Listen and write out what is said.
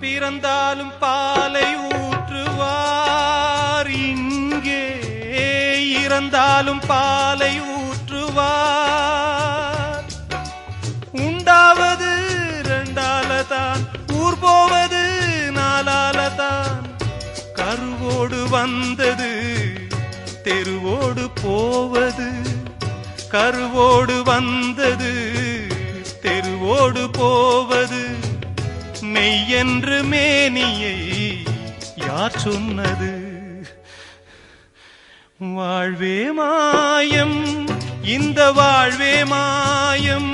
பிறந்தாலும் பாலை ஊற்றுவார், இங்கே இறந்தாலும் பாலை ஊற்றுவார். உண்டாவது ரெண்டாலதான், ஊர் போவது நாலாலதான். கருவோடு வந்தது தெருவோடு போவது, கருவோடு வந்தது தெருவோடு போவது. மெய்யென்று மேனியை யார் சொன்னது? வாழ்வே மாயம், இந்த வாழ்வே மாயம்.